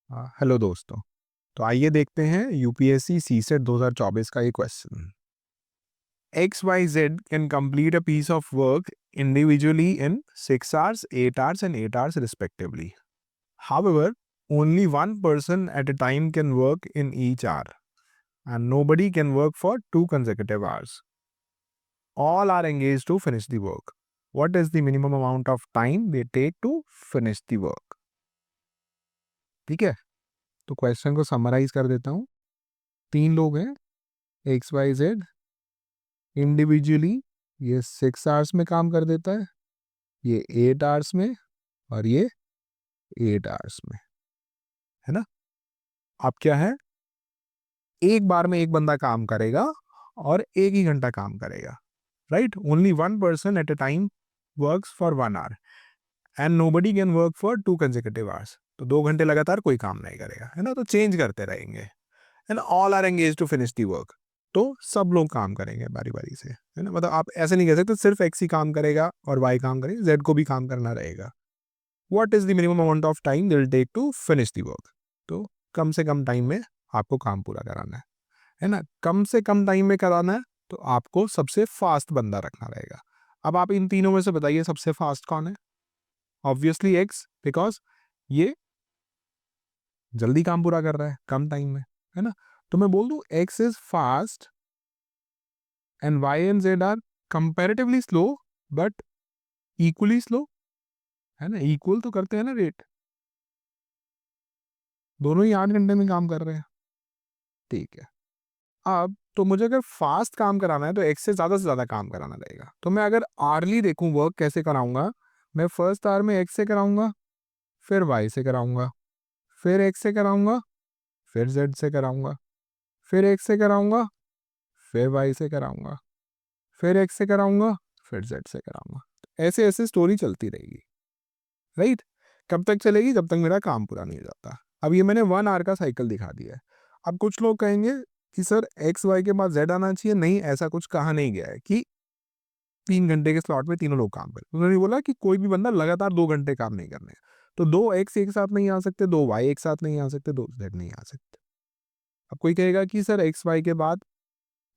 Hello दोस्तों। तो आइए देखते हैं यूपीएससी सीसेट 2024 का ये question. X Y Z can complete a piece of work individually in 6 hours, 8 hours and 8 hours respectively. However, only one person at a time can work in each hour and nobody can work for 2 consecutive hours. All are engaged to finish the work. What is the minimum amount of time they take to finish the work? ठीक है, तो question को summarise कर देता हूँ। 3 लोग हैं, x Y Z. Individually ये 6 hours में काम कर देता है, ये 8 hours में और ये 8 hours में, है ना। अब क्या है, एक बार में एक बंदा काम करेगा और एक ही घंटा काम करेगा, right. Only one person at a time works for 1 hour and nobody can work for 2 consecutive hours. तो 2 घंटे लगातार कोई काम नहीं करेगा, है ना, तो चेंज करते रहेंगे। And all are engage to finish the work. तो सब लोग काम करेंगे बारी बारी से, है ना। मतलब आप ऐसे नहीं कह सकते सिर्फ एक्स ही काम करेगा और वाई काम करेगा, जेड को भी काम करना रहेगा। What is the minimum amount of time they will take to finish the work. तो कम से कम टाइम में आपको काम पूरा कराना है ना। कम से कम टाइम में कराना है तो आपको सबसे फास्ट बंदा रखना रहेगा। अब आप इन तीनों में से बताइए सबसे फास्ट कौन है। ऑब्वियसली एक्स, बिकॉज ये जल्दी काम पूरा कर रहा है कम टाइम में, है ना। तो मैं बोल दूं x is fast and y and z are comparatively slow but equally slow, है ना। इक्वल तो करते हैं ना रेट, दोनों ही 8 घंटे में काम कर रहे हैं, ठीक है। अब तो मुझे अगर फास्ट काम कराना है तो एक्स से ज़्यादा काम कराना रहेगा। तो मैं अगर आर्ली देखूं वर्क कैसे कराऊंगा, मैं फर्स्ट आवर में एक्स से कराऊंगा, फिर वाई से कराऊंगा, फिर एक्स से कराऊंगा, फिर जेड से कराऊंगा, फिर एक्स से कराऊंगा, फिर वाई से कराऊंगा, फिर एक्स से कराऊंगा, फिर जेड से कराऊंगा। ऐसे ऐसे स्टोरी चलती रहेगी, राइट। कब तक चलेगी, जब तक मेरा काम पूरा नहीं हो जाता। अब ये मैंने 1 hour का साइकिल दिखा दिया है। अब कुछ लोग कहेंगे कि सर एक्स वाई के बाद जेड आना चाहिए। नहीं, ऐसा कुछ कहा नहीं गया है कि 3 घंटे के स्लॉट में तीनों लोग काम करें। उन्होंने बोला कि कोई भी बंदा लगातार 2 घंटे काम नहीं करने। तो 2 एक्स एक साथ नहीं आ सकते, 2 वाई एक साथ नहीं आ सकते, 2 जेड नहीं आ सकते। अब कोई कहेगा कि सर एक्स वाई के बाद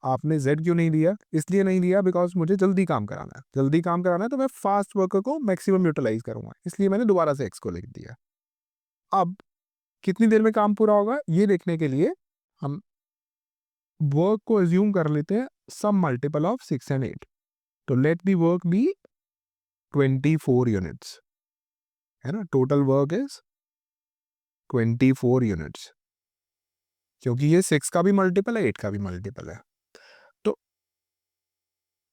आपने जेड क्यों नहीं दिया। इसलिए नहीं दिया बिकॉज मुझे जल्दी काम कराना है। जल्दी काम कराना है तो मैं फास्ट वर्कर को मैक्सिमम यूटिलाइज करूंगा, इसलिए मैंने दोबारा से एक्स को लिख दिया। अब कितनी देर में काम पूरा होगा ये देखने के लिए हम वर्क को एज्यूम कर लेते हैं सम मल्टीपल ऑफ 6 and 8। तो let the work be 24 units, है ना। टोटल वर्क इज 24 यूनिट्स, क्योंकि ये 6 का भी मल्टीपल है, 8 का भी मल्टीपल है। तो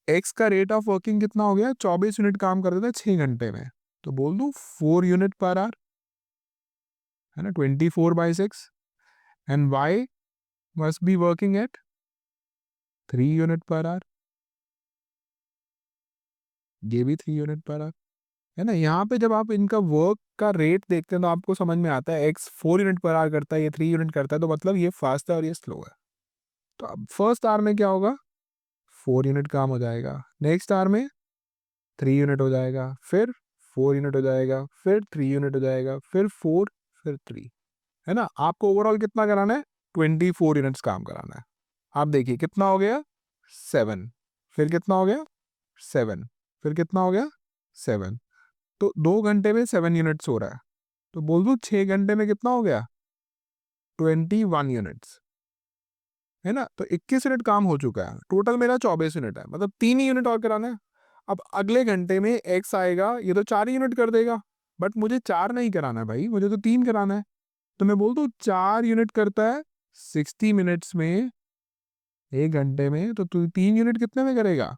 एक्स का रेट ऑफ वर्किंग कितना हो गया, 24 यूनिट काम कर देता है 6 घंटे में। तो बोल दूं 4 यूनिट पर आवर, है ना, 24/6। And Y must be working at 3 unit per hour, ये भी 3 यूनिट पर आवर, है ना। यहाँ पे जब आप इनका वर्क का रेट देखते हैं तो आपको समझ में आता है एक्स 4 यूनिट पर आवर करता है, ये 3 यूनिट करता है, तो मतलब ये फास्ट है और ये स्लो है। तो अब फर्स्ट आवर में क्या होगा, 4 यूनिट काम हो जाएगा, नेक्स्ट आवर में 3 यूनिट हो जाएगा, फिर 4 यूनिट हो जाएगा, फिर 3 यूनिट हो जाएगा, फिर 4, फिर 3, है ना। आपको ओवरऑल कितना कराना है, 24 यूनिट्स काम कराना है। आप देखिए कितना हो गया, 7, फिर कितना हो गया 7, फिर कितना हो गया 7। तो 2 घंटे में 7 यूनिट्स हो रहा है। तो बोल दो 6 घंटे में कितना हो गया, 21 यूनिट्स, है ना। तो 21 यूनिट काम हो चुका है, टोटल मेरा 24 यूनिट है, मतलब 3 ही यूनिट और कराना है। अब अगले घंटे में एक्स आएगा, ये तो 4 यूनिट कर देगा, बट मुझे 4 नहीं कराना है भाई, मुझे तो 3 कराना है। तो मैं बोलता हूँ 4 यूनिट करता है 60 मिनट्स में, 1 घंटे में। तो तू 3 यूनिट कितने में करेगा,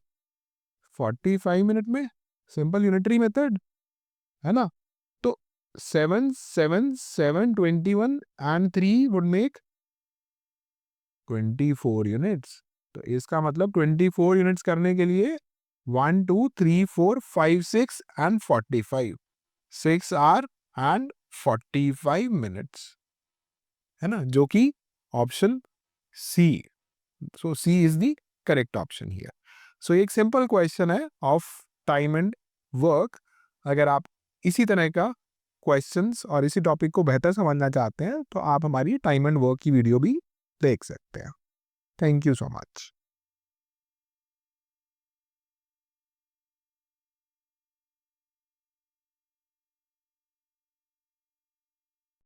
45 मिनट में। सिंपल यूनिटरी मेथड, है ना। तो 7 7 7 21 एंड 3 वुड मेक 24 यूनिट्स। तो इसका मतलब 24 यूनिट्स करने के लिए 1 2 3 4 5 6 एंड 45, 6 आवर एंड 45 मिनट्स, है ना, जो कि option C. So C is the correct option here. So एक सिंपल क्वेश्चन है ऑफ टाइम एंड वर्क। अगर आप इसी तरह का क्वेश्चंस और इसी टॉपिक को बेहतर समझना चाहते हैं तो आप हमारी टाइम एंड वर्क की वीडियो भी देख सकते हैं। Thank you so much.